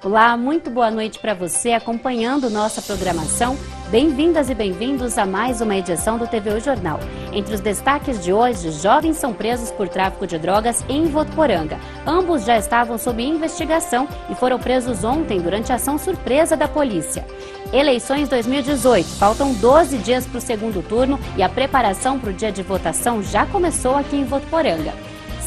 Olá, muito boa noite para você acompanhando nossa programação. Bem-vindas e bem-vindos a mais uma edição do TVU Jornal. Entre os destaques de hoje, jovens são presos por tráfico de drogas em Votuporanga. Ambos já estavam sob investigação e foram presos ontem durante a ação surpresa da polícia. Eleições 2018. Faltam 12 dias para o segundo turno e a preparação para o dia de votação já começou aqui em Votuporanga.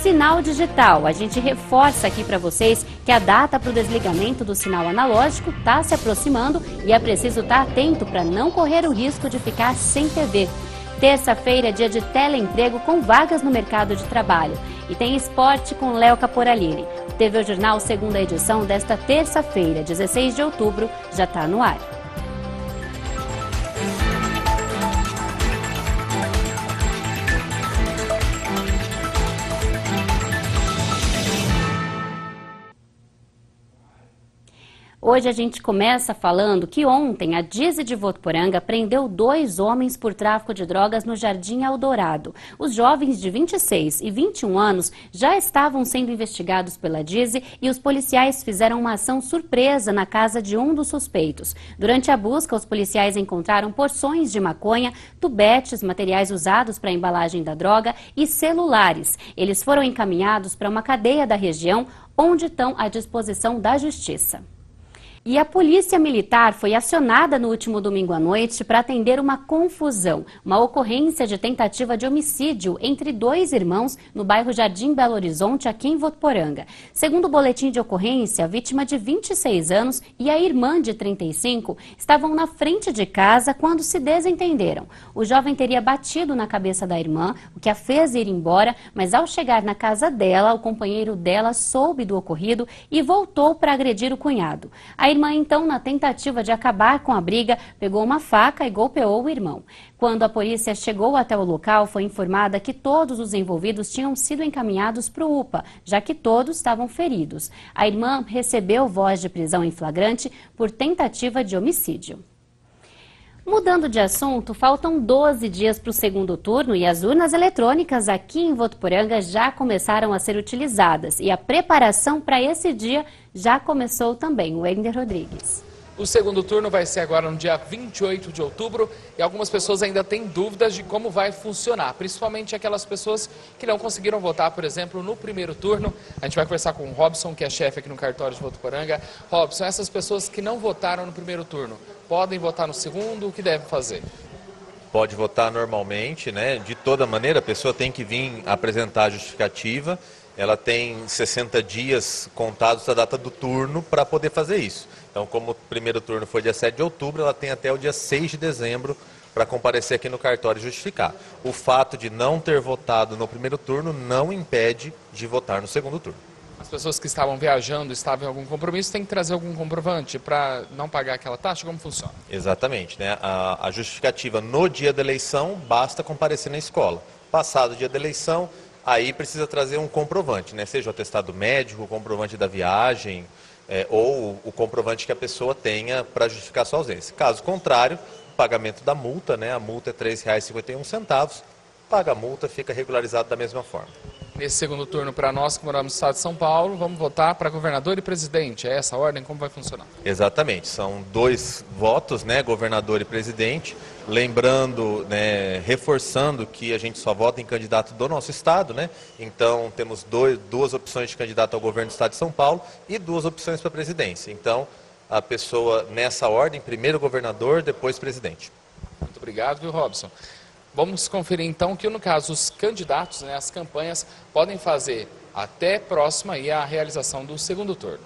Sinal digital. A gente reforça aqui para vocês que a data para o desligamento do sinal analógico está se aproximando e é preciso estar atento para não correr o risco de ficar sem TV. Terça-feira é dia de teleemprego com vagas no mercado de trabalho. E tem esporte com Léo Caporalini. O TV Jornal, segunda edição desta terça-feira, 16 de outubro, já está no ar. Hoje a gente começa falando que ontem a DISE de Votuporanga prendeu 2 homens por tráfico de drogas no Jardim Eldorado. Os jovens de 26 e 21 anos já estavam sendo investigados pela DISE e os policiais fizeram uma ação surpresa na casa de um dos suspeitos. Durante a busca, os policiais encontraram porções de maconha, tubetes, materiais usados para a embalagem da droga e celulares. Eles foram encaminhados para uma cadeia da região, onde estão à disposição da Justiça. E a Polícia Militar foi acionada no último domingo à noite para atender uma confusão, uma ocorrência de tentativa de homicídio entre 2 irmãos no bairro Jardim Belo Horizonte, aqui em Votuporanga. Segundo o boletim de ocorrência, a vítima de 26 anos e a irmã de 35 estavam na frente de casa quando se desentenderam. O jovem teria batido na cabeça da irmã, o que a fez ir embora, mas ao chegar na casa dela, o companheiro dela soube do ocorrido e voltou para agredir o cunhado. A irmã, então, na tentativa de acabar com a briga, pegou uma faca e golpeou o irmão. Quando a polícia chegou até o local, foi informada que todos os envolvidos tinham sido encaminhados para o UPA, já que todos estavam feridos. A irmã recebeu voz de prisão em flagrante por tentativa de homicídio. Mudando de assunto, faltam 12 dias para o segundo turno e as urnas eletrônicas aqui em Votuporanga já começaram a ser utilizadas. E a preparação para esse dia já começou também. O Wender Rodrigues. O segundo turno vai ser agora no dia 28 de outubro e algumas pessoas ainda têm dúvidas de como vai funcionar, principalmente aquelas pessoas que não conseguiram votar, por exemplo, no primeiro turno. A gente vai conversar com o Robson, que é chefe aqui no cartório de Votuporanga. Robson, essas pessoas que não votaram no primeiro turno, podem votar no segundo? O que devem fazer? Pode votar normalmente, né? De toda maneira, a pessoa tem que vir apresentar a justificativa. Ela tem 60 dias contados da data do turno para poder fazer isso. Então, como o primeiro turno foi dia 7 de outubro, ela tem até o dia 6 de dezembro para comparecer aqui no cartório e justificar. O fato de não ter votado no primeiro turno não impede de votar no segundo turno. As pessoas que estavam viajando, estavam em algum compromisso, têm que trazer algum comprovante para não pagar aquela taxa? Como funciona? Exatamente, né? A justificativa no dia da eleição basta comparecer na escola. Passado o dia da eleição, aí precisa trazer um comprovante, né? Seja o atestado médico, o comprovante da viagem, ou o comprovante que a pessoa tenha para justificar sua ausência. Caso contrário, o pagamento da multa, né? A multa é R$ 3,51, paga a multa, fica regularizado da mesma forma. Nesse segundo turno, para nós que moramos no estado de São Paulo, vamos votar para governador e presidente. É essa a ordem? Como vai funcionar? Exatamente, são 2 votos, né? Governador e presidente. Lembrando, né, reforçando que a gente só vota em candidato do nosso estado, né? Então temos 2 opções de candidato ao governo do estado de São Paulo e 2 opções para a presidência. Então a pessoa nessa ordem, primeiro governador, depois presidente. Muito obrigado, viu, Robson? Vamos conferir então que, no caso, os candidatos, né, as campanhas, podem fazer até próxima aí a realização do segundo turno.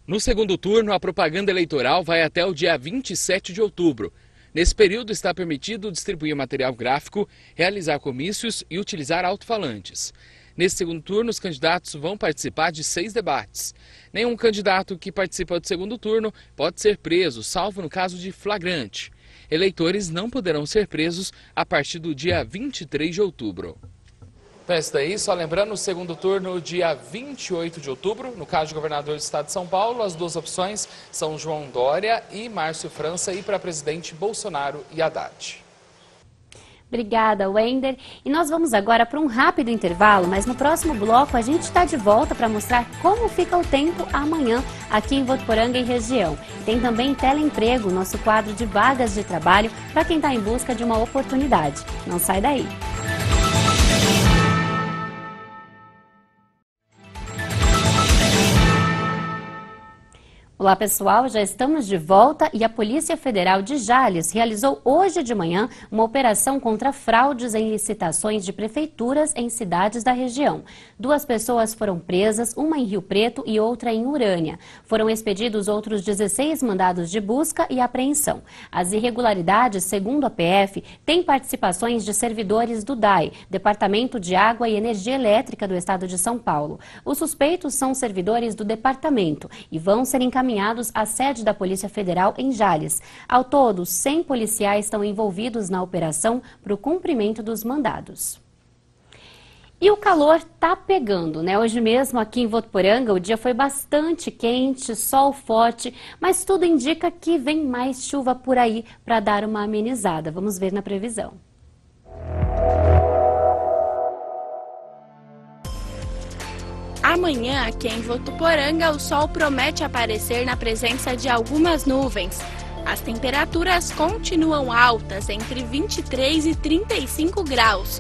No segundo turno, a propaganda eleitoral vai até o dia 27 de outubro. Nesse período está permitido distribuir material gráfico, realizar comícios e utilizar alto-falantes. Nesse segundo turno, os candidatos vão participar de 6 debates. Nenhum candidato que participa do segundo turno pode ser preso, salvo no caso de flagrante. Eleitores não poderão ser presos a partir do dia 23 de outubro. Então é isso daí, só lembrando, o segundo turno, dia 28 de outubro, no caso de governador do estado de São Paulo, as 2 opções são João Dória e Márcio França, e para presidente Bolsonaro e Haddad. Obrigada, Wender. E nós vamos agora para um rápido intervalo, mas no próximo bloco a gente está de volta para mostrar como fica o tempo amanhã aqui em Votuporanga e região. Tem também Teleemprego, nosso quadro de vagas de trabalho para quem está em busca de uma oportunidade. Não sai daí. Olá pessoal, já estamos de volta e a Polícia Federal de Jales realizou hoje de manhã uma operação contra fraudes em licitações de prefeituras em cidades da região. 2 pessoas foram presas, uma em Rio Preto e outra em Urânia. Foram expedidos outros 16 mandados de busca e apreensão. As irregularidades, segundo a PF, têm participações de servidores do DAE, Departamento de Água e Energia Elétrica do Estado de São Paulo. Os suspeitos são servidores do departamento e vão ser encaminhados à sede da Polícia Federal em Jales. Ao todo, 100 policiais estão envolvidos na operação para o cumprimento dos mandados. E o calor tá pegando, né? Hoje mesmo aqui em Votuporanga o dia foi bastante quente, sol forte, mas tudo indica que vem mais chuva por aí para dar uma amenizada. Vamos ver na previsão. Amanhã, aqui em Votuporanga, o sol promete aparecer na presença de algumas nuvens. As temperaturas continuam altas, entre 23 e 35 graus.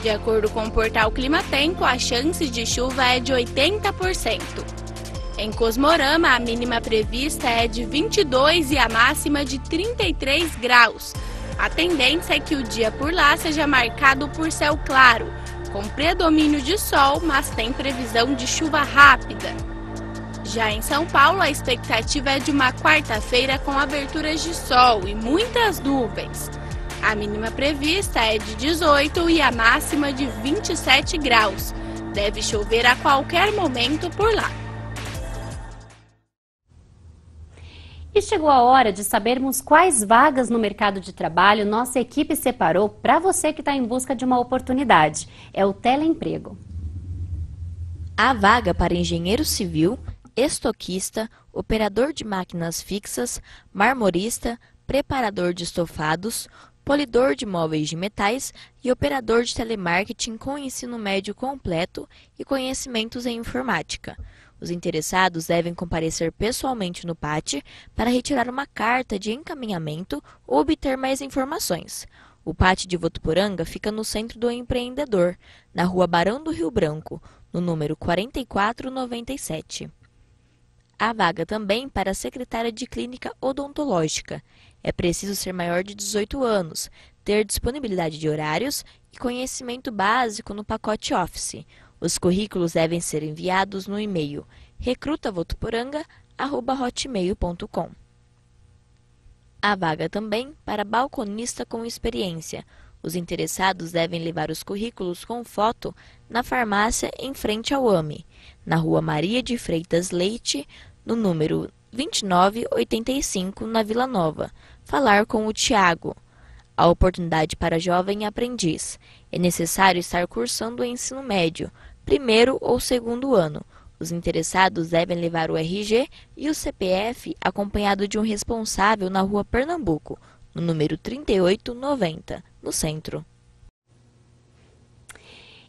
De acordo com o portal Climatempo, a chance de chuva é de 80%. Em Cosmorama, a mínima prevista é de 22 e a máxima de 33 graus. A tendência é que o dia por lá seja marcado por céu claro, com predomínio de sol, mas tem previsão de chuva rápida. Já em São Paulo, a expectativa é de uma quarta-feira com aberturas de sol e muitas nuvens. A mínima prevista é de 18 e a máxima de 27 graus. Deve chover a qualquer momento por lá. E chegou a hora de sabermos quais vagas no mercado de trabalho nossa equipe separou para você que está em busca de uma oportunidade. É o Teleemprego. Há vaga para engenheiro civil, estoquista, operador de máquinas fixas, marmorista, preparador de estofados, polidor de móveis de metais e operador de telemarketing com ensino médio completo e conhecimentos em informática. Os interessados devem comparecer pessoalmente no PAT para retirar uma carta de encaminhamento ou obter mais informações. O PAT de Votuporanga fica no Centro do Empreendedor, na Rua Barão do Rio Branco, no número 4497. Há vaga também para a secretária de clínica odontológica. É preciso ser maior de 18 anos, ter disponibilidade de horários e conhecimento básico no pacote Office. Os currículos devem ser enviados no e-mail recrutavotuporanga@hotmail.com. Há vaga também para balconista com experiência. Os interessados devem levar os currículos com foto na farmácia em frente ao AME, na Rua Maria de Freitas Leite, no número 2985, na Vila Nova. Falar com o Tiago. A oportunidade para jovem aprendiz. É necessário estar cursando o ensino médio, primeiro ou segundo ano. Os interessados devem levar o RG e o CPF acompanhado de um responsável na Rua Pernambuco, no número 3890, no centro.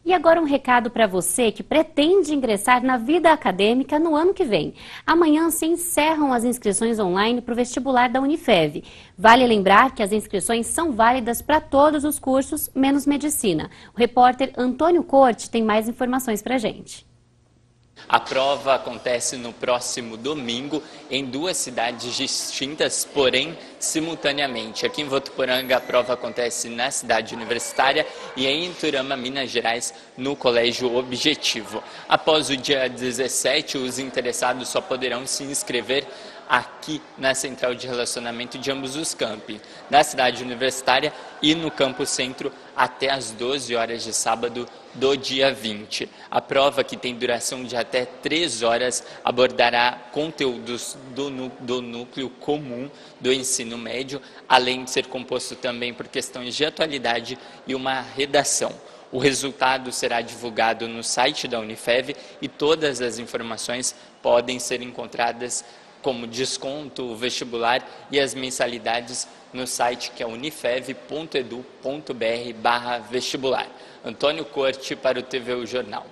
E agora um recado para você que pretende ingressar na vida acadêmica no ano que vem. Amanhã se encerram as inscrições online para o vestibular da Unifev. Vale lembrar que as inscrições são válidas para todos os cursos, menos medicina. O repórter Antônio Corte tem mais informações para a gente. A prova acontece no próximo domingo em 2 cidades distintas, porém simultaneamente. Aqui em Votuporanga a prova acontece na cidade universitária e em Iturama, Minas Gerais, no Colégio Objetivo. Após o dia 17, os interessados só poderão se inscrever aqui na Central de Relacionamento de ambos os campi, na cidade universitária e no Campo Centro, até às 12 horas de sábado do dia 20. A prova, que tem duração de até 3 horas, abordará conteúdos do núcleo comum do ensino médio, além de ser composto também por questões de atualidade e uma redação. O resultado será divulgado no site da Unifev e todas as informações podem ser encontradas como desconto vestibular e as mensalidades no site que é unifev.edu.br/vestibular. Antônio Corte para o TVU Jornal.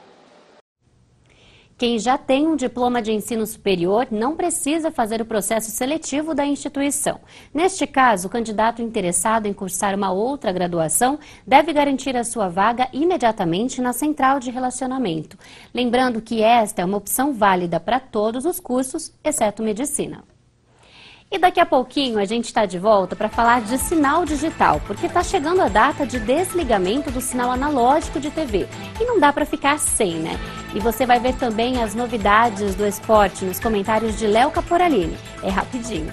Quem já tem um diploma de ensino superior não precisa fazer o processo seletivo da instituição. Neste caso, o candidato interessado em cursar uma outra graduação deve garantir a sua vaga imediatamente na central de relacionamento. Lembrando que esta é uma opção válida para todos os cursos, exceto medicina. E daqui a pouquinho a gente está de volta para falar de sinal digital, porque está chegando a data de desligamento do sinal analógico de TV. E não dá para ficar sem, né? E você vai ver também as novidades do esporte nos comentários de Léo Caporalini. É rapidinho.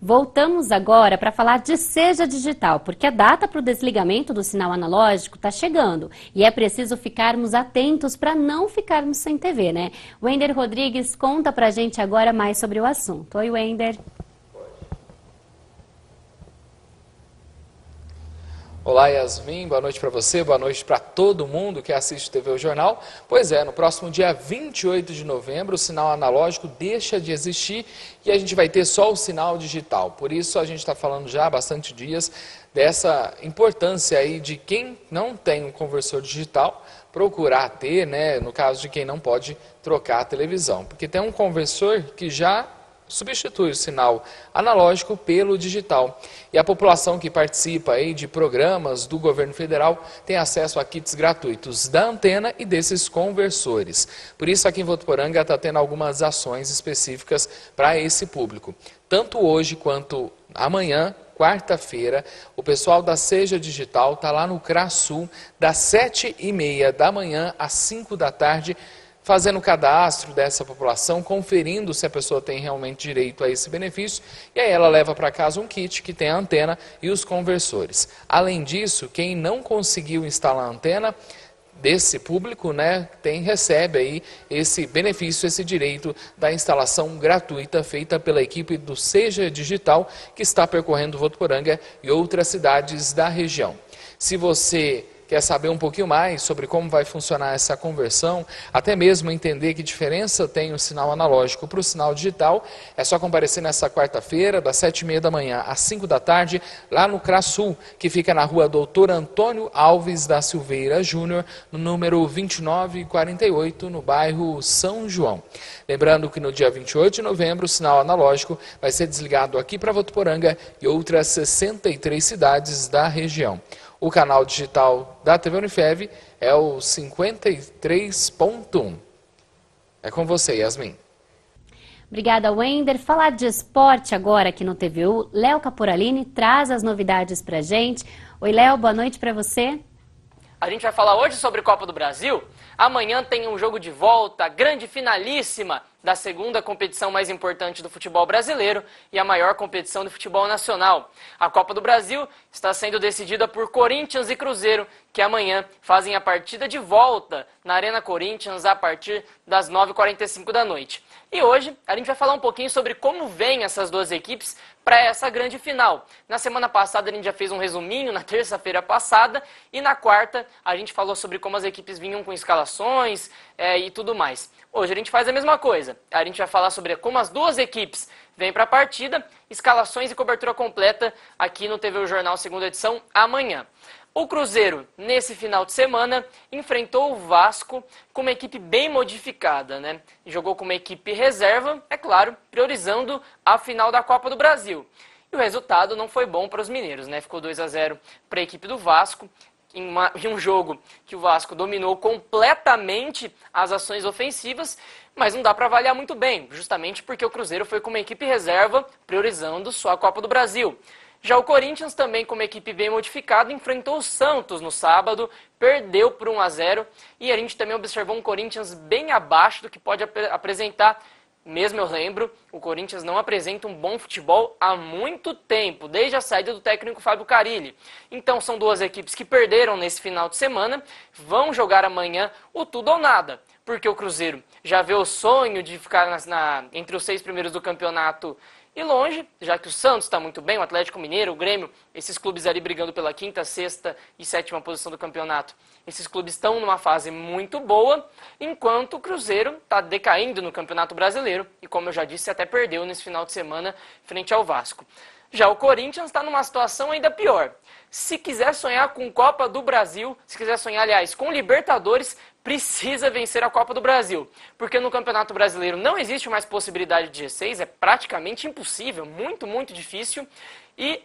Voltamos agora para falar de Seja Digital, porque a data para o desligamento do sinal analógico está chegando e é preciso ficarmos atentos para não ficarmos sem TV, né? Wender Rodrigues conta para a gente agora mais sobre o assunto. Oi, Wender. Olá, Yasmin, boa noite para você, boa noite para todo mundo que assiste o TV O Jornal. Pois é, no próximo dia 28 de novembro, o sinal analógico deixa de existir e a gente vai ter só o sinal digital. Por isso, a gente está falando já há bastante dias dessa importância aí de quem não tem um conversor digital procurar ter, né, no caso de quem não pode trocar a televisão. Porque tem um conversor que já substitui o sinal analógico pelo digital. E a população que participa aí de programas do governo federal tem acesso a kits gratuitos da antena e desses conversores. Por isso, aqui em Votuporanga está tendo algumas ações específicas para esse público. Tanto hoje quanto amanhã, quarta-feira, o pessoal da Seja Digital está lá no CRASul, das 7h30 da manhã às 5 da tarde, fazendo o cadastro dessa população, conferindo se a pessoa tem realmente direito a esse benefício, e aí ela leva para casa um kit que tem a antena e os conversores. Além disso, quem não conseguiu instalar a antena desse público, né, recebe aí esse benefício, esse direito da instalação gratuita feita pela equipe do Seja Digital, que está percorrendo Votuporanga e outras cidades da região. Se você quer saber um pouquinho mais sobre como vai funcionar essa conversão, até mesmo entender que diferença tem o sinal analógico para o sinal digital, é só comparecer nessa quarta-feira, das 7h30 da manhã às 5 da tarde, lá no CRASul, que fica na rua Doutor Antônio Alves da Silveira Júnior, no número 2948, no bairro São João. Lembrando que no dia 28 de novembro, o sinal analógico vai ser desligado aqui para Votuporanga e outras 63 cidades da região. O canal digital da TV Unifev é o 53.1. É com você, Yasmin. Obrigada, Wender. Falar de esporte agora aqui no TVU. Léo Caporalini traz as novidades pra gente. Oi, Léo, boa noite para você. A gente vai falar hoje sobre Copa do Brasil. Amanhã tem um jogo de volta, grande finalíssima da segunda competição mais importante do futebol brasileiro e a maior competição do futebol nacional. A Copa do Brasil está sendo decidida por Corinthians e Cruzeiro, que amanhã fazem a partida de volta na Arena Corinthians a partir das 9h45 da noite. E hoje a gente vai falar um pouquinho sobre como vêm essas duas equipes para essa grande final. Na semana passada a gente já fez um resuminho, na terça-feira passada, e na quarta a gente falou sobre como as equipes vinham com escalações e tudo mais. Hoje a gente faz a mesma coisa. A gente vai falar sobre como as duas equipes vêm para a partida, escalações e cobertura completa aqui no TV O Jornal, segunda edição, amanhã. O Cruzeiro, nesse final de semana, enfrentou o Vasco com uma equipe bem modificada, né? Jogou com uma equipe reserva, é claro, priorizando a final da Copa do Brasil. E o resultado não foi bom para os mineiros, né? Ficou 2-0 para a equipe do Vasco, em um jogo que o Vasco dominou completamente as ações ofensivas, mas não dá para avaliar muito bem, justamente porque o Cruzeiro foi com uma equipe reserva, priorizando só a Copa do Brasil. Já o Corinthians, também com uma equipe bem modificada, enfrentou o Santos no sábado, perdeu por 1-0, e a gente também observou um Corinthians bem abaixo do que pode apresentar. Mesmo eu lembro, o Corinthians não apresenta um bom futebol há muito tempo, desde a saída do técnico Fábio Carille. Então são duas equipes que perderam nesse final de semana, vão jogar amanhã o tudo ou nada, porque o Cruzeiro já vê o sonho de ficar entre os 6 primeiros do campeonato ir longe, já que o Santos está muito bem, o Atlético Mineiro, o Grêmio, esses clubes ali brigando pela 5ª, 6ª e 7ª posição do campeonato. Esses clubes estão numa fase muito boa, enquanto o Cruzeiro está decaindo no Campeonato Brasileiro e, como eu já disse, até perdeu nesse final de semana frente ao Vasco. Já o Corinthians está numa situação ainda pior. Se quiser sonhar com Copa do Brasil, se quiser sonhar, aliás, com Libertadores, precisa vencer a Copa do Brasil. Porque no Campeonato Brasileiro não existe mais possibilidade de G6, é praticamente impossível, muito, muito difícil. E,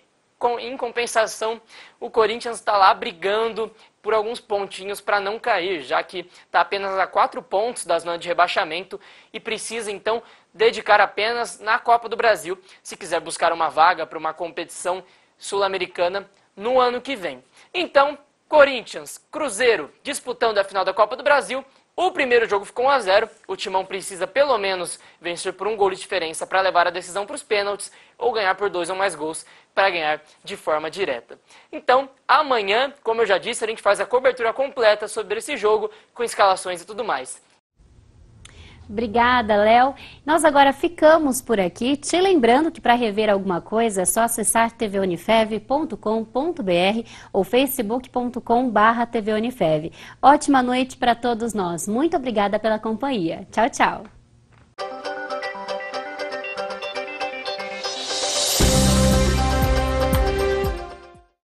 em compensação, o Corinthians está lá brigando por alguns pontinhos para não cair, já que está apenas a 4 pontos da zona de rebaixamento e precisa, então, dedicar apenas na Copa do Brasil, se quiser buscar uma vaga para uma competição sul-americana no ano que vem. Então, Corinthians, Cruzeiro disputando a final da Copa do Brasil. O primeiro jogo ficou 1-0, o Timão precisa pelo menos vencer por 1 gol de diferença para levar a decisão para os pênaltis ou ganhar por 2 ou mais gols para ganhar de forma direta. Então, amanhã, como eu já disse, a gente faz a cobertura completa sobre esse jogo, com escalações e tudo mais. Obrigada, Léo. Nós agora ficamos por aqui, te lembrando que para rever alguma coisa é só acessar tvunifev.com.br ou facebook.com/tvunifev. Ótima noite para todos nós. Muito obrigada pela companhia. Tchau, tchau.